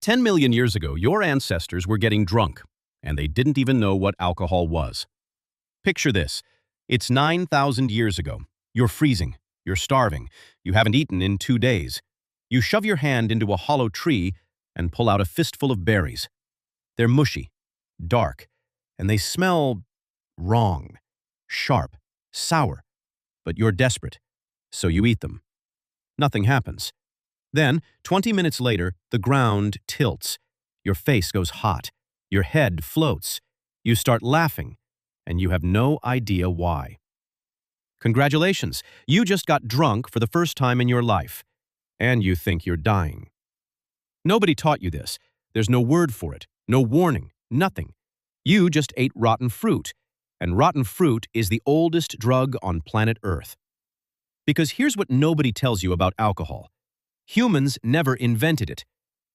10 million years ago, your ancestors were getting drunk, and they didn't even know what alcohol was. Picture this. It's 9,000 years ago. You're freezing. You're starving. You haven't eaten in 2 days. You shove your hand into a hollow tree and pull out a fistful of berries. They're mushy, dark, and they smell wrong, sharp, sour. But you're desperate, so you eat them. Nothing happens. Then, 20 minutes later, the ground tilts. Your face goes hot. Your head floats. You start laughing, and you have no idea why. Congratulations, you just got drunk for the first time in your life, and you think you're dying. Nobody taught you this. There's no word for it, no warning, nothing. You just ate rotten fruit, and rotten fruit is the oldest drug on planet Earth. Because here's what nobody tells you about alcohol. Humans never invented it.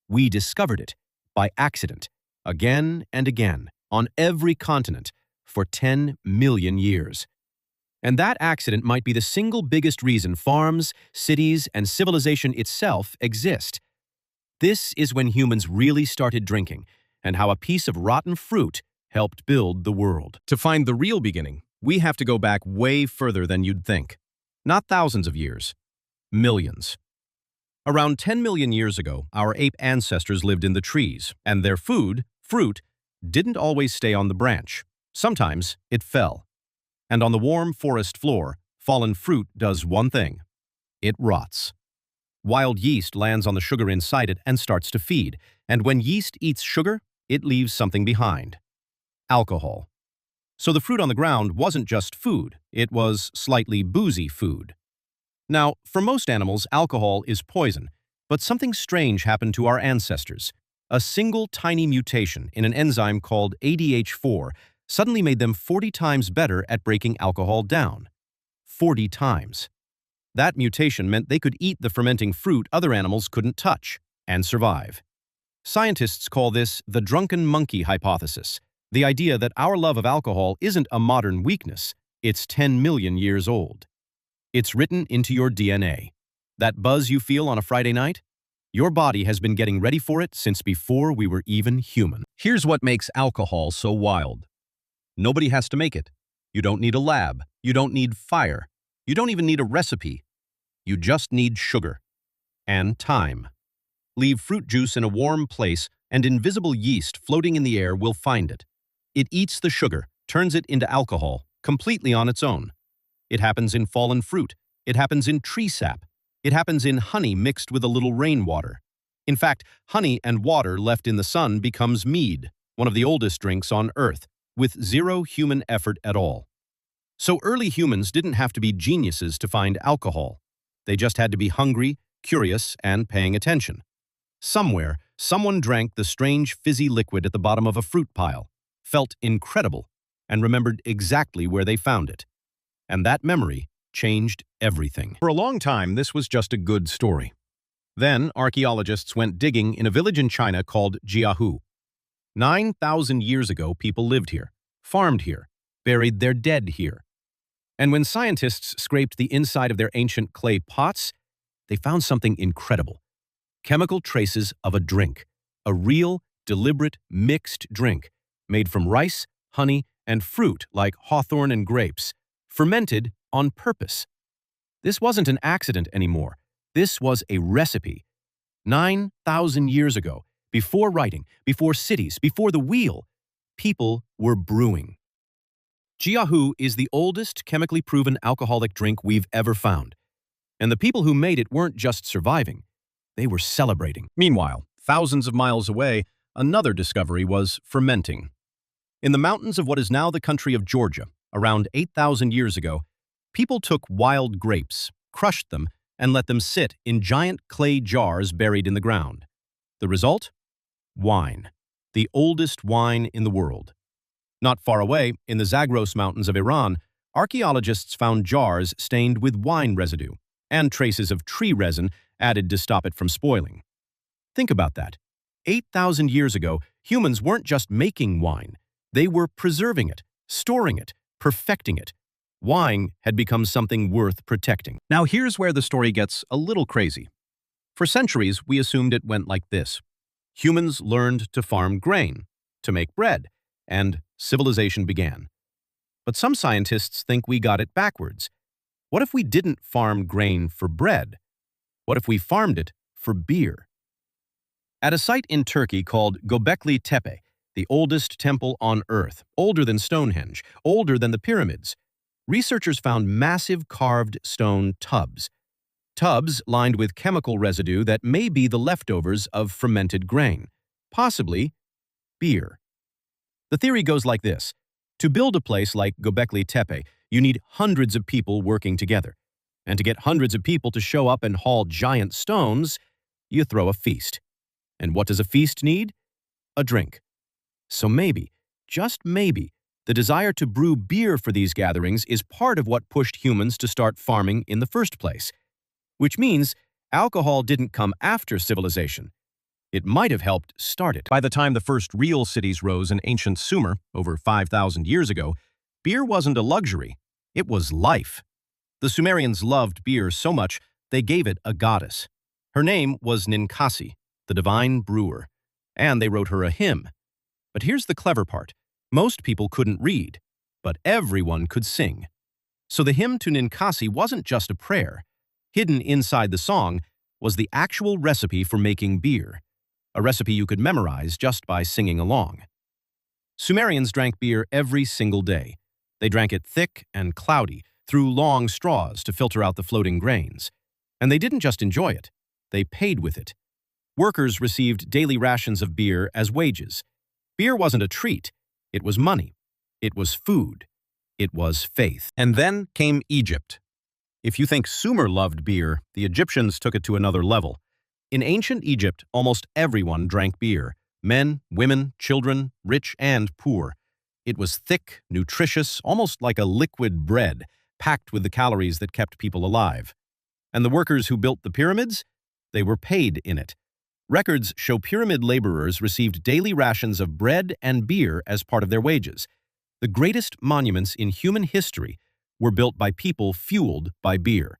We discovered it, by accident, again and again, on every continent, for 10 million years. And that accident might be the single biggest reason farms, cities, and civilization itself exist. This is when humans really started drinking, and how a piece of rotten fruit helped build the world. To find the real beginning, we have to go back way further than you'd think. Not thousands of years, millions. Around 10 million years ago, our ape ancestors lived in the trees, and their food, fruit, didn't always stay on the branch. Sometimes it fell. And on the warm forest floor, fallen fruit does one thing. It rots. Wild yeast lands on the sugar inside it and starts to feed, and when yeast eats sugar, it leaves something behind. Alcohol. So the fruit on the ground wasn't just food, it was slightly boozy food. Now, for most animals, alcohol is poison, but something strange happened to our ancestors. A single tiny mutation in an enzyme called ADH4 suddenly made them 40 times better at breaking alcohol down. 40 times. That mutation meant they could eat the fermenting fruit other animals couldn't touch and survive. Scientists call this the drunken monkey hypothesis, the idea that our love of alcohol isn't a modern weakness, it's 10 million years old. It's written into your DNA. That buzz you feel on a Friday night? Your body has been getting ready for it since before we were even human. Here's what makes alcohol so wild. Nobody has to make it. You don't need a lab. You don't need fire. You don't even need a recipe. You just need sugar. And time. Leave fruit juice in a warm place, and invisible yeast floating in the air will find it. It eats the sugar, turns it into alcohol, completely on its own. It happens in fallen fruit. It happens in tree sap. It happens in honey mixed with a little rainwater. In fact, honey and water left in the sun becomes mead, one of the oldest drinks on Earth, with zero human effort at all. So early humans didn't have to be geniuses to find alcohol. They just had to be hungry, curious, and paying attention. Somewhere, someone drank the strange fizzy liquid at the bottom of a fruit pile, felt incredible, and remembered exactly where they found it. And that memory changed everything. For a long time, this was just a good story. Then, archaeologists went digging in a village in China called Jiahu. 9,000 years ago, people lived here, farmed here, buried their dead here. And when scientists scraped the inside of their ancient clay pots, they found something incredible. Chemical traces of a drink, a real, deliberate, mixed drink, made from rice, honey, and fruit like hawthorn and grapes, fermented on purpose. This wasn't an accident anymore. This was a recipe. 9,000 years ago, before writing, before cities, before the wheel, people were brewing. Jiahu is the oldest chemically proven alcoholic drink we've ever found. And the people who made it weren't just surviving, they were celebrating. Meanwhile, thousands of miles away, another discovery was fermenting. In the mountains of what is now the country of Georgia, around 8,000 years ago, people took wild grapes, crushed them, and let them sit in giant clay jars buried in the ground. The result? Wine. The oldest wine in the world. Not far away, in the Zagros Mountains of Iran, archaeologists found jars stained with wine residue and traces of tree resin added to stop it from spoiling. Think about that. 8,000 years ago, humans weren't just making wine. They were preserving it, storing it, perfecting it. Wine had become something worth protecting. Now here's where the story gets a little crazy. For centuries, we assumed it went like this. Humans learned to farm grain, to make bread, and civilization began. But some scientists think we got it backwards. What if we didn't farm grain for bread? What if we farmed it for beer? At a site in Turkey called Göbekli Tepe, the oldest temple on Earth, older than Stonehenge, older than the pyramids, researchers found massive carved stone tubs. Tubs lined with chemical residue that may be the leftovers of fermented grain, possibly beer. The theory goes like this. To build a place like Göbekli Tepe, you need hundreds of people working together. And to get hundreds of people to show up and haul giant stones, you throw a feast. And what does a feast need? A drink. So maybe, just maybe, the desire to brew beer for these gatherings is part of what pushed humans to start farming in the first place. Which means alcohol didn't come after civilization. It might have helped start it. By the time the first real cities rose in ancient Sumer, over 5,000 years ago, beer wasn't a luxury, it was life. The Sumerians loved beer so much they gave it a goddess. Her name was Ninkasi, the divine brewer, and they wrote her a hymn. But here's the clever part. Most people couldn't read, but everyone could sing. So the hymn to Ninkasi wasn't just a prayer. Hidden inside the song was the actual recipe for making beer, a recipe you could memorize just by singing along. Sumerians drank beer every single day. They drank it thick and cloudy, through long straws to filter out the floating grains. And they didn't just enjoy it, they paid with it. Workers received daily rations of beer as wages. Beer wasn't a treat, it was money. It was food. It was faith. And then came Egypt. If you think Sumer loved beer, the Egyptians took it to another level. In ancient Egypt, almost everyone drank beer. Men, women, children, rich and poor. It was thick, nutritious, almost like a liquid bread, packed with the calories that kept people alive. And the workers who built the pyramids? They were paid in it. Records show pyramid laborers received daily rations of bread and beer as part of their wages. The greatest monuments in human history were built by people fueled by beer.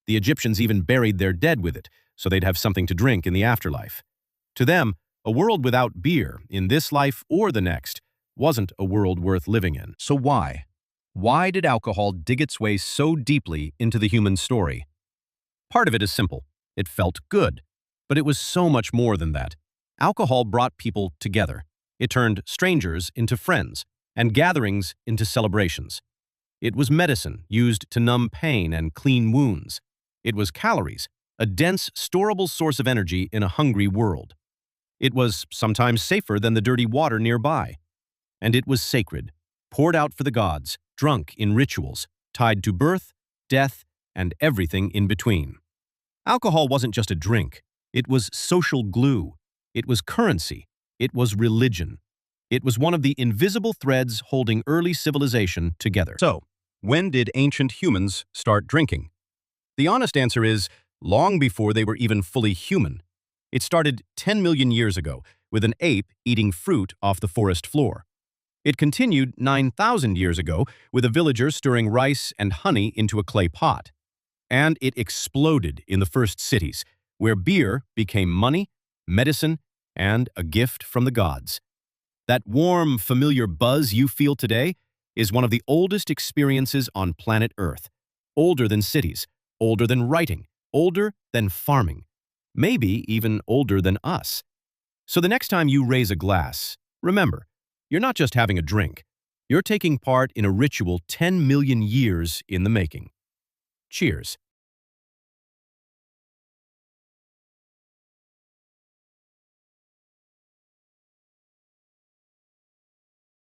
The Egyptians even buried their dead with it, so they'd have something to drink in the afterlife. To them, a world without beer, in this life or the next, wasn't a world worth living in. So why? Why did alcohol dig its way so deeply into the human story? Part of it is simple. It felt good. But it was so much more than that. Alcohol brought people together. It turned strangers into friends, and gatherings into celebrations. It was medicine used to numb pain and clean wounds. It was calories, a dense, storable source of energy in a hungry world. It was sometimes safer than the dirty water nearby. And it was sacred, poured out for the gods, drunk in rituals, tied to birth, death, and everything in between. Alcohol wasn't just a drink. It was social glue. It was currency. It was religion. It was one of the invisible threads holding early civilization together. So, when did ancient humans start drinking? The honest answer is, long before they were even fully human. It started 10 million years ago, with an ape eating fruit off the forest floor. It continued 9,000 years ago, with a villager stirring rice and honey into a clay pot. And it exploded in the first cities, where beer became money, medicine, and a gift from the gods. That warm, familiar buzz you feel today is one of the oldest experiences on planet Earth. Older than cities, older than writing, older than farming, maybe even older than us. So the next time you raise a glass, remember, you're not just having a drink. You're taking part in a ritual 10 million years in the making. Cheers.